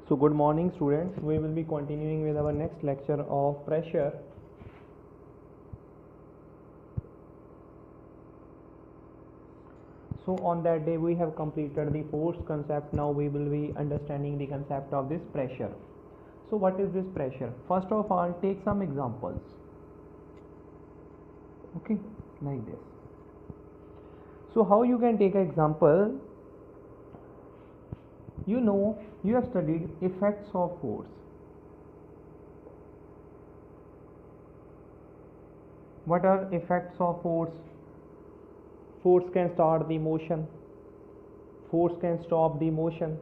So good morning students, we will be continuing with our next lecture of pressure. So on that day we have completed the force concept. Now we will be understanding the concept of this pressure. So what is this pressure? First of all, take some examples. Okay, like this. So how you can take an example? You know, you have studied effects of force. What are effects of force? Force can start the motion. Force can stop the motion.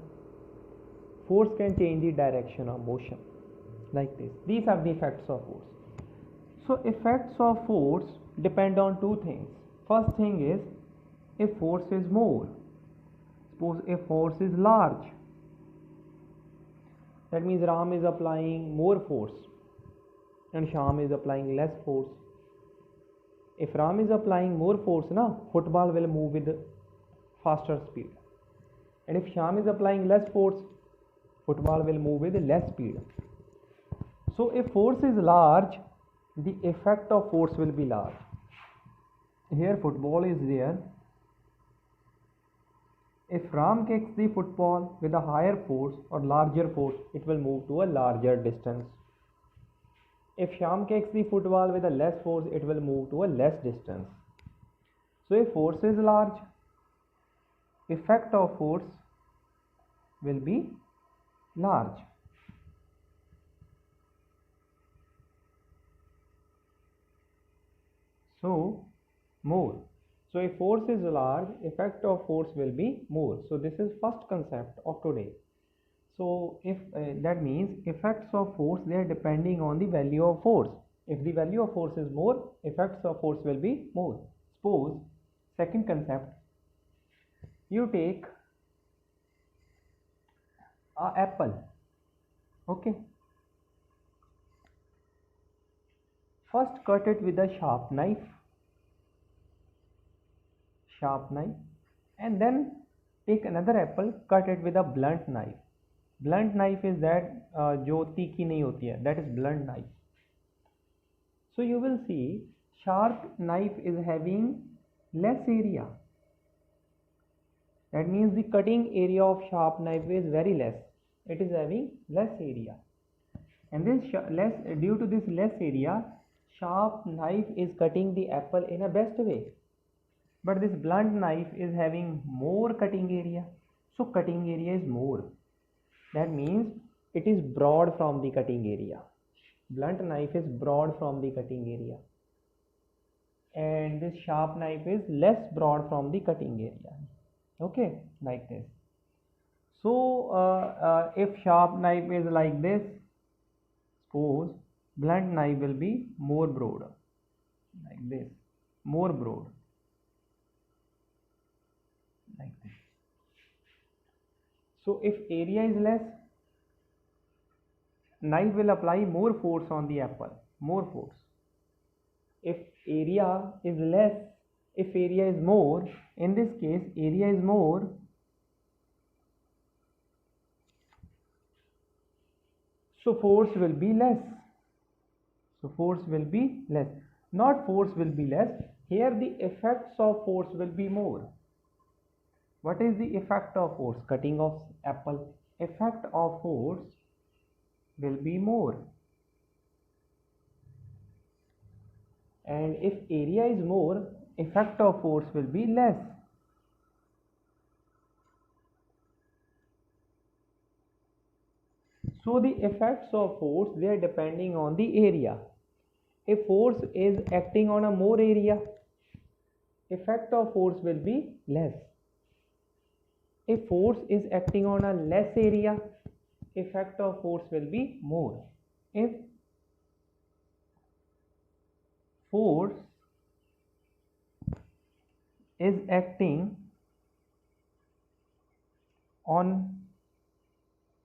Force can change the direction of motion. Like this. These are the effects of force. So effects of force depend on two things. First thing is, if force is more. Suppose if force is large, that means Ram is applying more force and Sham is applying less force. If Ram is applying more force, football will move with faster speed. And if Sham is applying less force, football will move with less speed. So if force is large, the effect of force will be large. Here football is there. If Ram kicks the football with a higher force or larger force, it will move to a larger distance. If Sham kicks the football with a less force, it will move to a less distance. So if force is large, effect of force will be large. So more. So if force is large, effect of force will be more. So this is first concept of today. So if that means effects of force, they are depending on the value of force. If the value of force is more, effects of force will be more. Suppose second concept, you take a apple. Okay. First cut it with a sharp knife, and then take another apple, cut it with a blunt knife. Blunt knife is that जो तीखी नहीं होती है, that is blunt knife. So you will see sharp knife is having less area. That means the cutting area of sharp knife is very less. It is having less area, and this due to this less area, sharp knife is cutting the apple in a best way. But this blunt knife is having more cutting area, so cutting area is more. That means it is broad from the cutting area. Blunt knife is broad from the cutting area, and this sharp knife is less broad from the cutting area. Okay, like this. So if sharp knife is like this, suppose blunt knife will be more broad, like this, more broad, like this. So if area is less, knife will apply more force on the apple, more force. If area is less, if area is more, in this case area is more, so force will be less. So force will be less. Not force will be less. Here the effects of force will be more. What is the effect of force? Cutting of apple. Effect of force will be more. And if area is more, effect of force will be less. So the effects of force, they are depending on the area. If force is acting on a more area, effect of force will be less. If force is acting on a less area, effect of force will be more. If force is acting on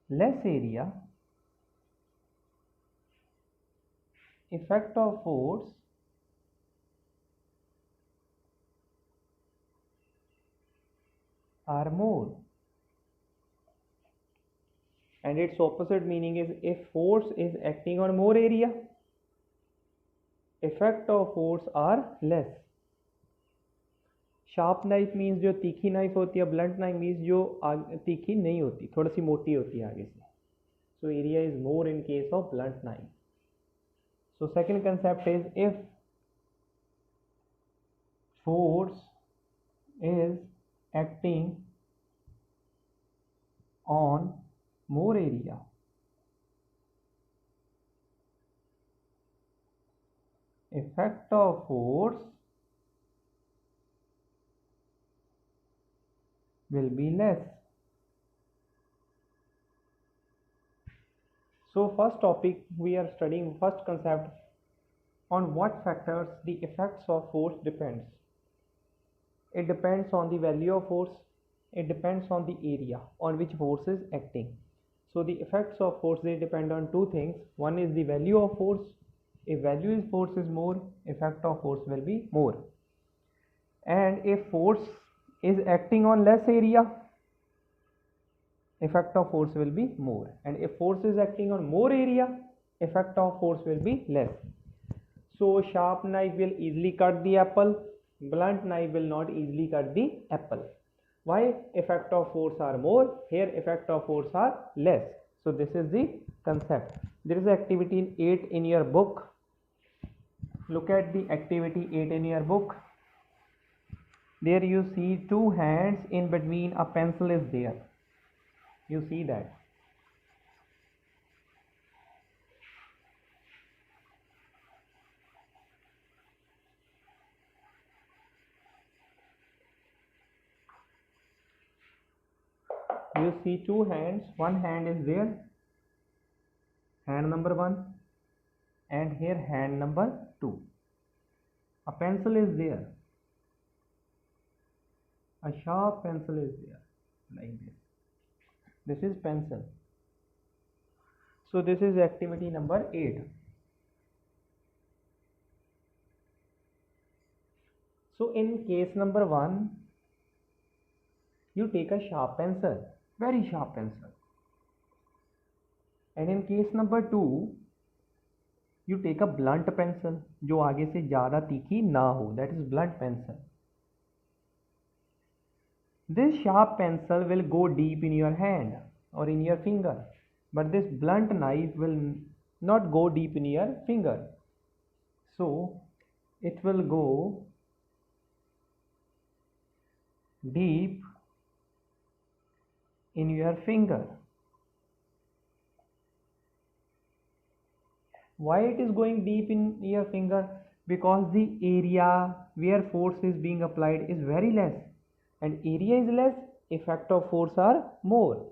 less area, effect of force are more. and its opposite meaning is if force is acting on more area, effect of force are less. Sharp knife means जो तीखी knife होती है, blunt knife means जो तीखी नहीं होती, थोड़ी सी मोटी होती है आगे से. So area is more in case of blunt knife. So second concept is if force is acting on more area, effect of force will be less. So first topic we are studying, first concept, on what factors the effects of force depends. It depends on the value of force. It depends on the area on which force is acting. So the effects of force, they depend on two things. One is the value of force. If value is force is more, effect of force will be more. And if force is acting on less area, effect of force will be more. And if force is acting on more area, effect of force will be less. So sharp knife will easily cut the apple, blunt knife will not easily cut the apple. Why? Effect of force are more, here effect of force are less. So this is the concept. There is activity 8 in your book. Look at the activity 8 in your book. There you see two hands, in between a pencil is there. You see that. You see two hands, one hand is there, hand number 1, and here hand number 2. A pencil is there, a sharp pencil is there, like this. This is pencil. So this is activity number 8. So in case number 1, you take a sharp pencil, very sharp pencil. And in case number 2, you take a blunt pencil, जो आगे से ज़्यादा तीखी ना हो, that is blunt pencil. This sharp pencil will go deep in your hand or in your finger, but this blunt knife will not go deep in your finger. So it will go deep in your finger. Why it is going deep in your finger? Because the area where force is being applied is very less, and area is less, effect of force are more.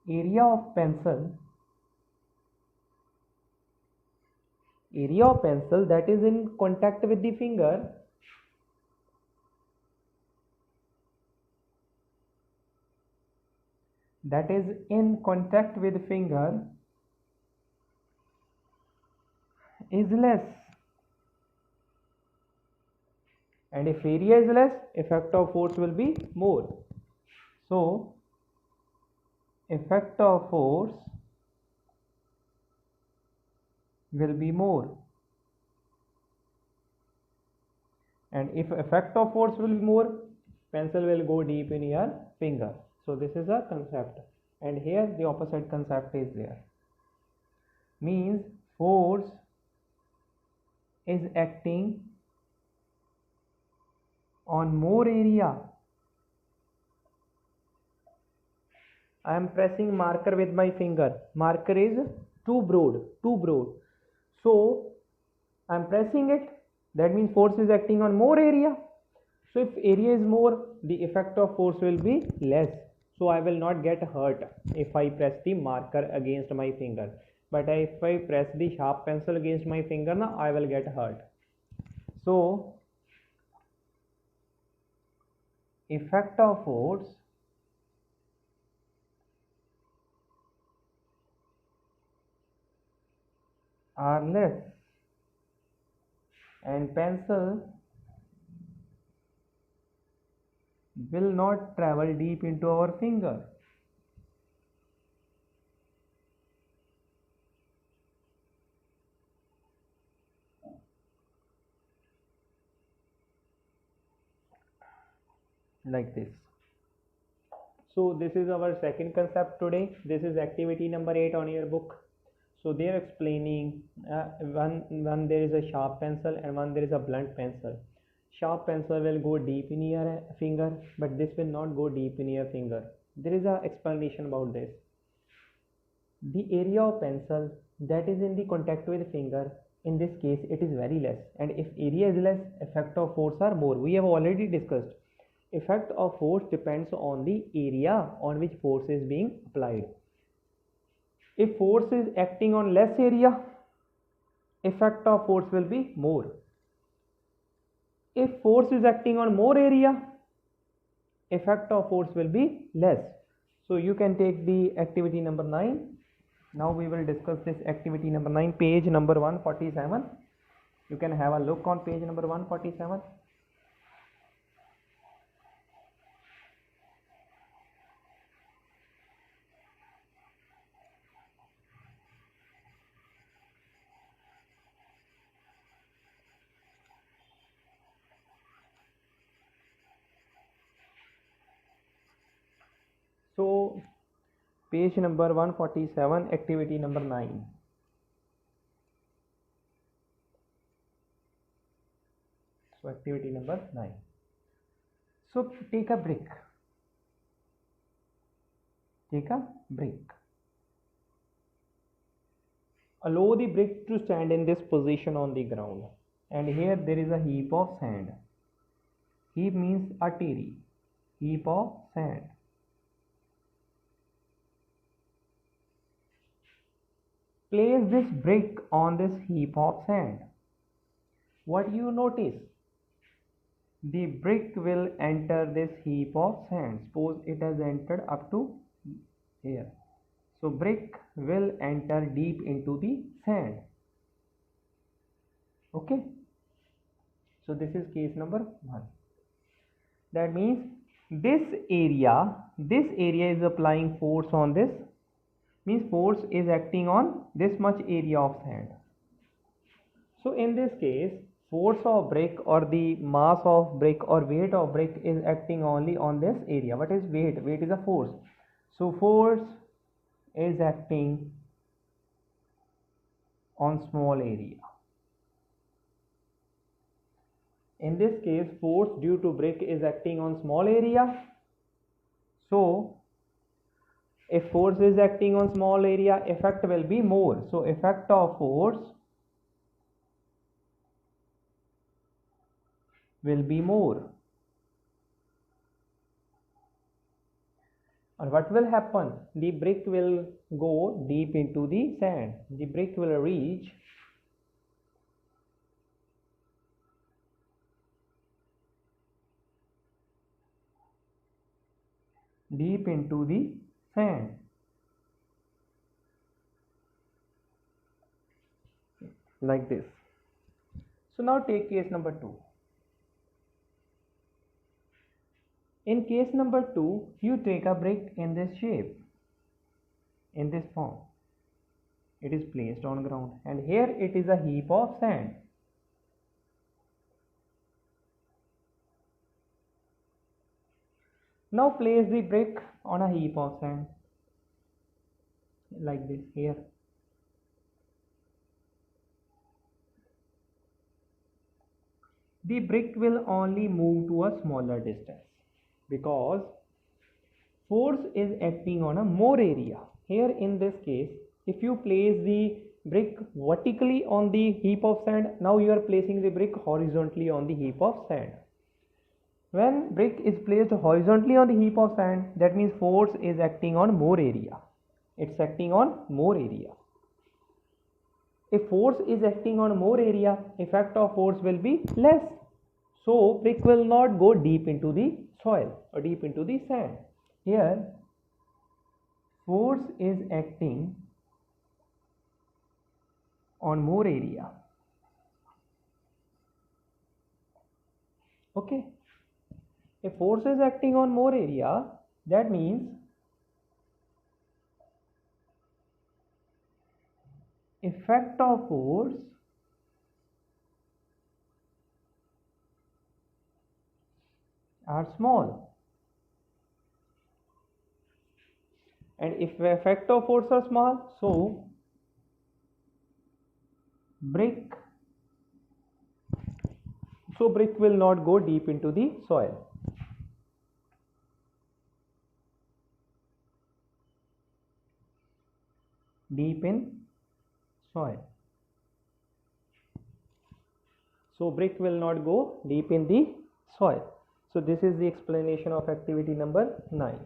Area of pencil that is in contact with the finger is less, and if area is less, effect of force will be more. So effect of force will be more, and if effect of force will be more, pencil will go deep in your finger. So this is a concept, and here the opposite concept is there. Means force is acting on more area. I am pressing marker with my finger. Marker is too broad. So I am pressing it. That means force is acting on more area. So if area is more, the effect of force will be less. So I will not get hurt if I press the marker against my finger. But if I press the sharp pencil against my finger, now I will get hurt. So effect of force are less, and pencil will not travel deep into our finger. Like this. So this is our second concept today. This is activity number 8 on your book. So they are explaining one there is a sharp pencil and one there is a blunt pencil. Sharp pencil will go deep in your finger, but this will not go deep in your finger. There is a explanation about this. The area of pencil that is in the contact with finger, in this case it is very less, and if area is less, effect of force are more. We have already discussed effect of force depends on the area on which force is being applied. If force is acting on less area, effect of force will be more. If force is acting on more area, effect of force will be less. So you can take the activity number 9. Now we will discuss this activity number 9, page number 147. You can have a look on page number 147. So page number 147, activity number 9. So activity number 9. So take a brick. Take a brick. Allow the brick to stand in this position on the ground. And here there is a heap of sand. Heap means artery. Heap of sand. Place this brick on this heap of sand. What you notice? The brick will enter this heap of sand. Suppose it has entered up to here. So brick will enter deep into the sand. Okay. So this is case number 1. That means this area is applying force on this. Means force is acting on this much area of sand. So in this case, force of brick or the mass of brick or weight of brick is acting only on this area. What is weight? Weight is a force. So force is acting on small area. In this case, force due to brick is acting on small area. So if force is acting on small area, effect will be more. So effect of force will be more. And what will happen? The brick will go deep into the sand. The brick will reach deep into the sand. Like this. So now take case number 2. In case number 2, you take a brick in this shape, in this form. It is placed on ground and here it is a heap of sand. Now place the brick on a heap of sand like this here. The brick will only move to a smaller distance because force is acting on a more area. Here in this case, if you place the brick vertically on the heap of sand, now you are placing the brick horizontally on the heap of sand. When brick is placed horizontally on the heap of sand, that means force is acting on more area. It's acting on more area. If force is acting on more area, effect of force will be less. So brick will not go deep into the soil or deep into the sand. Here force is acting on more area. Okay. If force is acting on more area, that means effect of force are small. And if the effect of force are small, so brick will not go deep into the soil. Deep in soil. So brick will not go deep in the soil. So this is the explanation of activity number 9.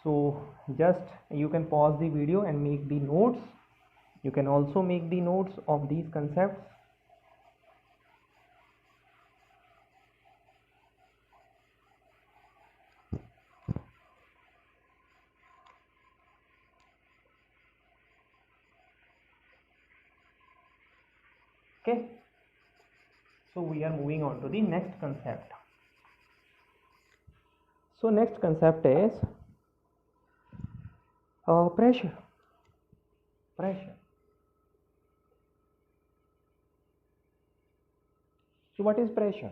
So just you can pause the video and make the notes. You can also make the notes of these concepts. Okay. So we are moving on to the next concept. So next concept is pressure. So what is pressure?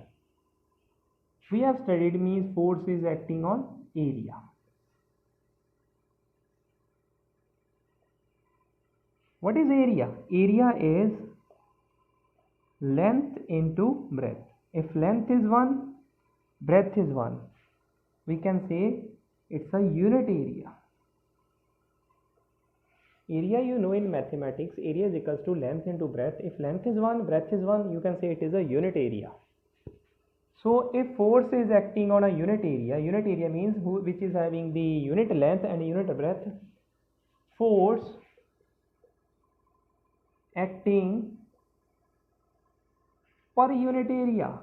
We have studied means force is acting on area. What is area? Area is length into breadth. If length is 1, breadth is 1, we can say it's a unit area. Area, you know, in mathematics, area is equals to length into breadth. If length is 1, breadth is 1, you can say it is a unit area. So if force is acting on a unit area means which is having the unit length and unit breadth, force acting per unit area,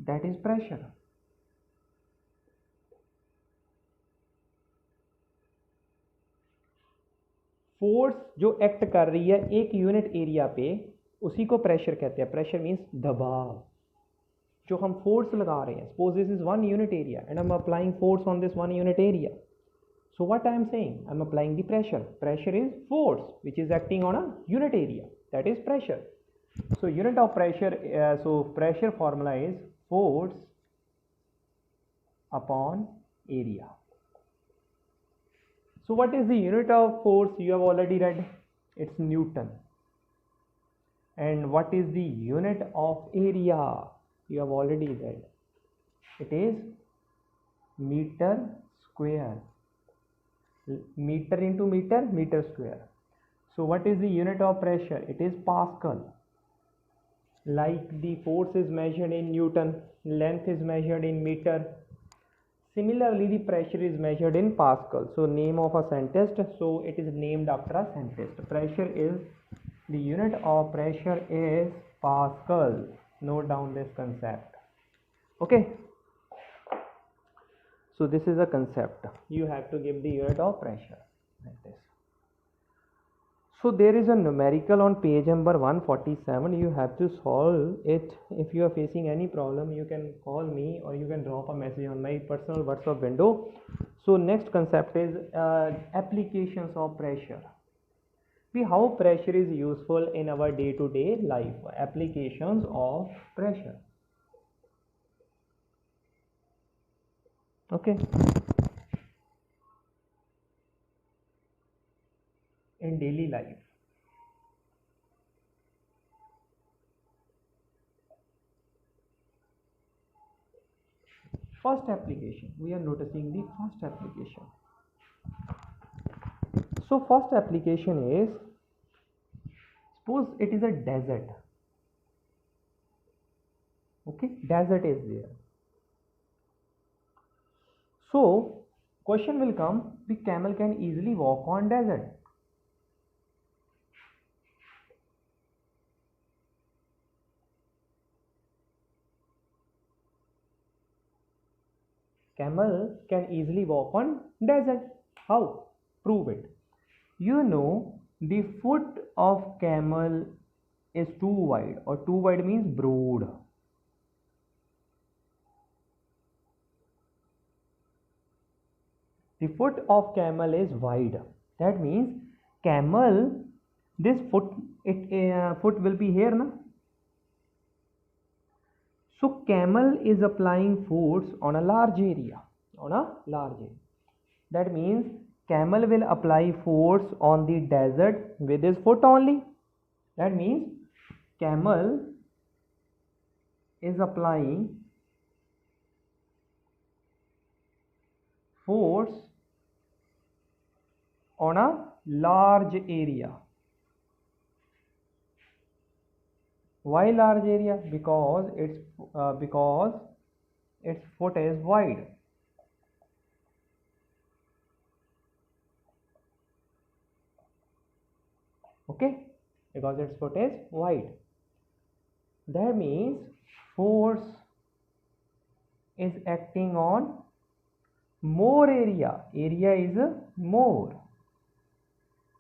that is pressure. Force जो act कर रही है एक unit area पे, उसी को pressure कहते हैं. प्रेशर मीन्स दबाव. जो हम फोर्स लगा रहे हैं, suppose this is 1 unit area and I am applying force on this 1 unit area. So what I am saying, I am applying the pressure. Pressure is force which is acting on a unit area, that is pressure. So unit of pressure, so pressure formula is force upon area. So what is the unit of force? You have already read, it's Newton. And what is the unit of area? You have already read, it is meter square. Meter into meter, meter square. So what is the unit of pressure? It is Pascal. Like the force is measured in Newton, length is measured in meter. Similarly, the pressure is measured in Pascal. So name of a scientist, so it is named after a scientist. Pressure is, the unit of pressure is Pascal. Note down this concept. Okay. So this is a concept. You have to give the unit of pressure like this. So there is a numerical on page number 147. You have to solve it. If you are facing any problem, you can call me or you can drop a message on my personal WhatsApp window. So next concept is applications of pressure. How pressure is useful in our day-to-day life. Applications of pressure. Okay. In daily life. First application, we are noticing the first application. So first application is, suppose it is a desert. Okay, desert is there. So question will come, the camel can easily walk on desert. Camel can easily walk on desert. How? Prove it. You know The foot of camel is too wide, or too wide means broad. The foot of camel is wide. That means camel, this foot, foot will be here, na? So camel is applying force on a large area, That means camel will apply force on the desert with his foot only. That means camel is applying force on a large area. Why large area? Because its foot is wide. Okay, because its foot is wide. That means force is acting on more area. Area is more.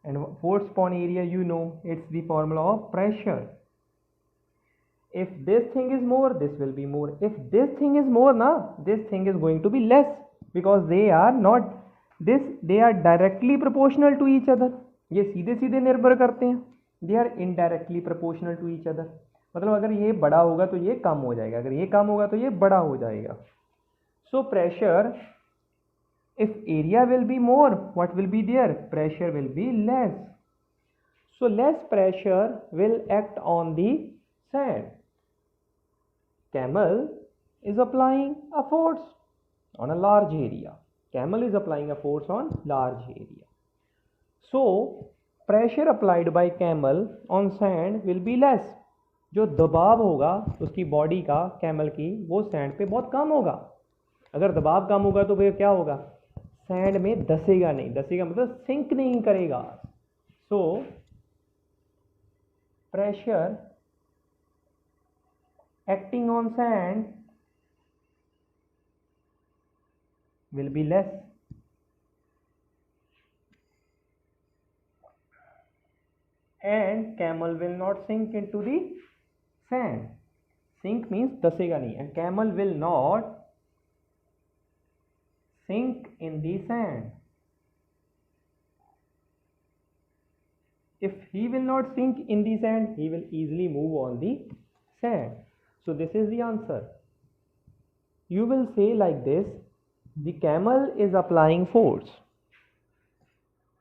And force upon area, you know, it's the formula of pressure. If this thing is more, this will be more. If this thing is more, this thing is going to be less, because they are not this, they are directly proportional to each other. ये सीधे सीधे निर्भर करते हैं. They are indirectly proportional to each other. मतलब अगर ये बड़ा होगा तो ये कम हो जाएगा, अगर ये कम होगा तो ये बड़ा हो जाएगा. So pressure, if area will be more, what will be there? Pressure will be less. So less pressure will act on the sand. Camel is applying a force on a large area. Camel is applying a force on large area. So pressure applied by camel on sand will be less. जो दबाव होगा उसकी body का, camel की, वो sand पे बहुत कम होगा. अगर दबाव कम होगा तो फिर क्या होगा? सैंड में धसेगा नहीं. धसेगा मतलब सिंक नहीं करेगा. So pressure acting on sand will be less. And camel will not sink into the sand. Sink means dasega nahi, and camel will not sink in the sand. If he will not sink in the sand, he will easily move on the sand. So this is the answer. You will say like this: the camel is applying force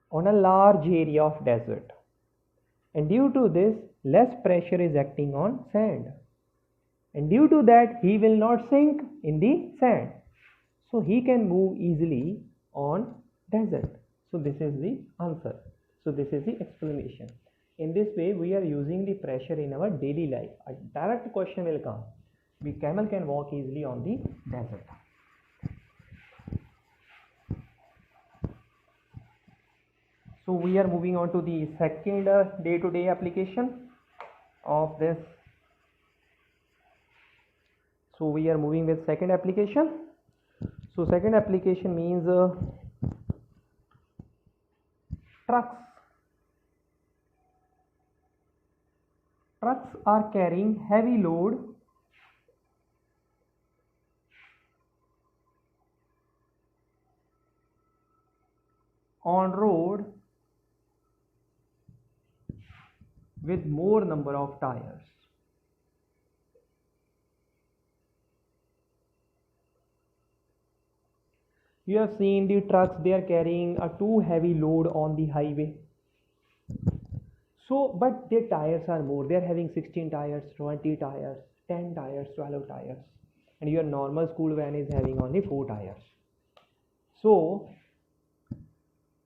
on a large area of desert, and due to this less pressure is acting on sand, and due to that he will not sink in the sand, so he can move easily on desert. So this is the answer. So this is the explanation. In this way we are using the pressure in our daily life. A direct question will come: the camel can walk easily on the desert. So we are moving on to the second day-to-day application of this. So we are moving with second application. So second application means trucks. Trucks are carrying heavy load on road with more number of tires. You have seen the trucks, they are carrying a too heavy load on the highway. So, but their tires are more. They are having 16 tires, 20 tires, 10 tires, 12 tires. And your normal school van is having only 4 tires. So,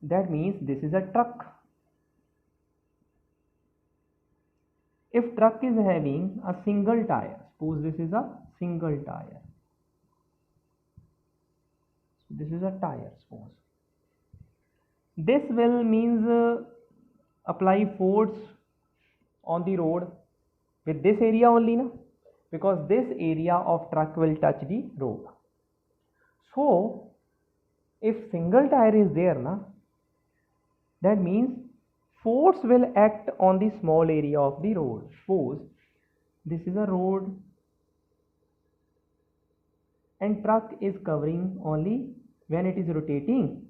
that means this is a truck. If truck is having a single tire, suppose this is a single tire. So this is a tire, suppose. This will means apply force on the road with this area only, na? Because this area of truck will touch the road. So if single tire is there, na, that means Force will act on the small area of the road. Suppose this is a road and truck is covering only, when it is rotating,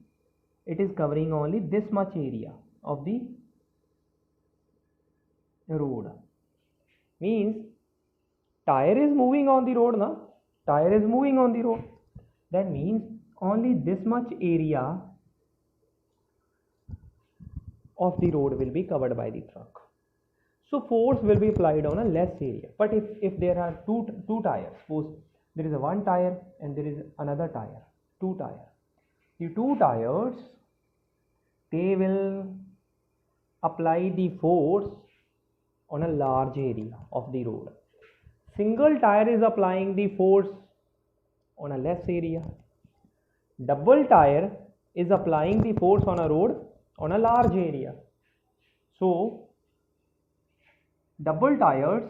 it is covering only this much area of the road. Means tire is moving on the road, na? Tire is moving on the road. That means only this much area of the road will be covered by the truck. So force will be applied on a less area. But if there are two tires, suppose there is a one tire and there is another tire, two tires. The two tires, they will apply the force on a large area of the road. Single tire is applying the force on a less area. Double tire is applying the force on a road on a large area. So double tires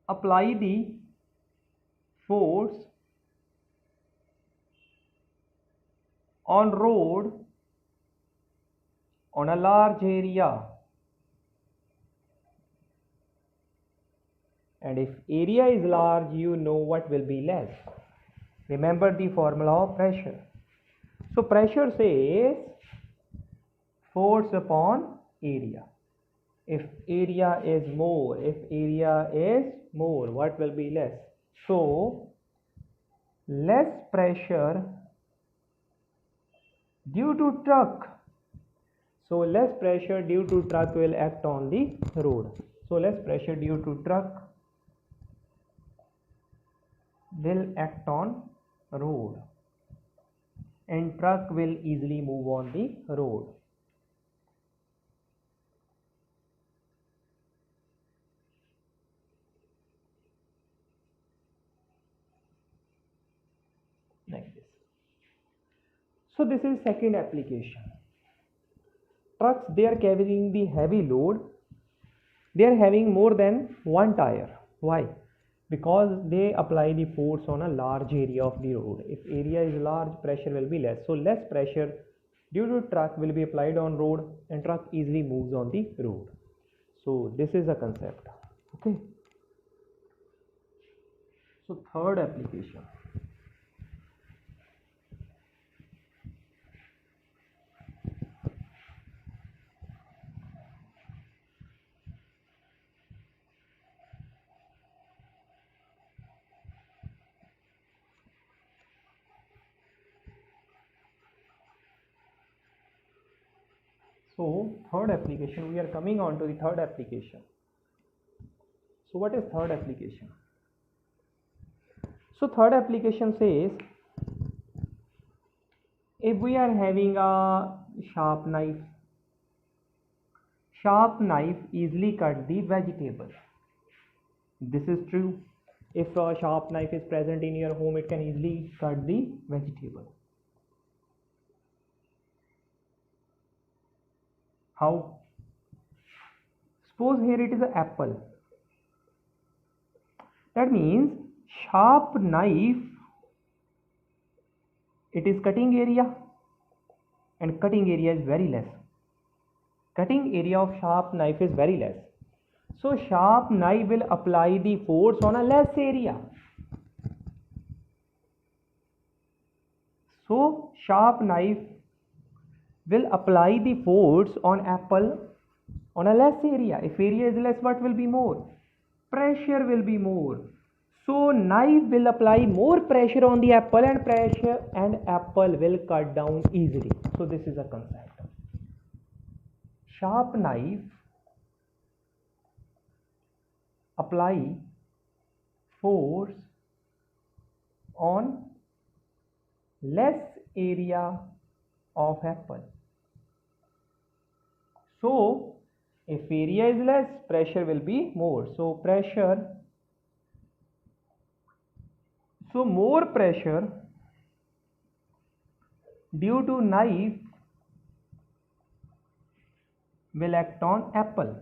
apply the force on road on a large area, and if area is large, you know what will be less. Remember the formula of pressure. So pressure says force upon area. If area is more, what will be less? So less pressure due to truck. So less pressure due to truck will act on the road. So less pressure due to truck will act on road, and truck will easily move on the road. Like this. So this is second application. Trucks, they are carrying the heavy load. They are having more than one tire. Why? Because they apply the force on a large area of the road. If area is large, pressure will be less. So less pressure due to truck will be applied on road, and truck easily moves on the road. So this is a concept. Okay. So third application. So third application, we are coming on to the third application. So what is third application? So third application says, if we are having a sharp knife easily cut the vegetable. This is true. If a sharp knife is present in your home, it can easily cut the vegetable. How? Suppose here it is an apple. That means sharp knife, it is cutting area, and cutting area is very less. Cutting area of sharp knife is very less. So sharp knife will apply the force on a less area. So sharp knife will apply the force on apple on a less area. If area is less, what will be more? Pressure will be more. So knife will apply more pressure on the apple, and apple will cut down easily. So this is a concept. Sharp knife apply force on less area of apple. So if area is less, pressure will be more. So more pressure due to knife will act on apple.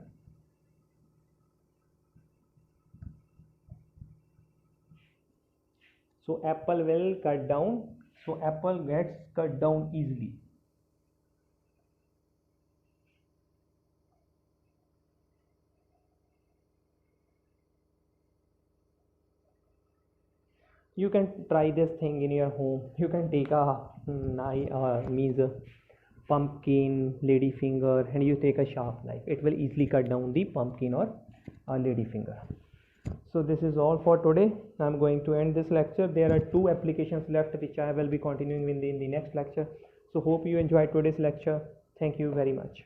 So apple will cut down. So apple gets cut down easily. You can try this thing in your home. You can take a means a pumpkin, lady finger, and you take a sharp knife. It will easily cut down the pumpkin or lady finger. So this is all for today. I'm going to end this lecture. There are 2 applications left which I will be continuing in the next lecture. So hope you enjoyed today's lecture. Thank you very much.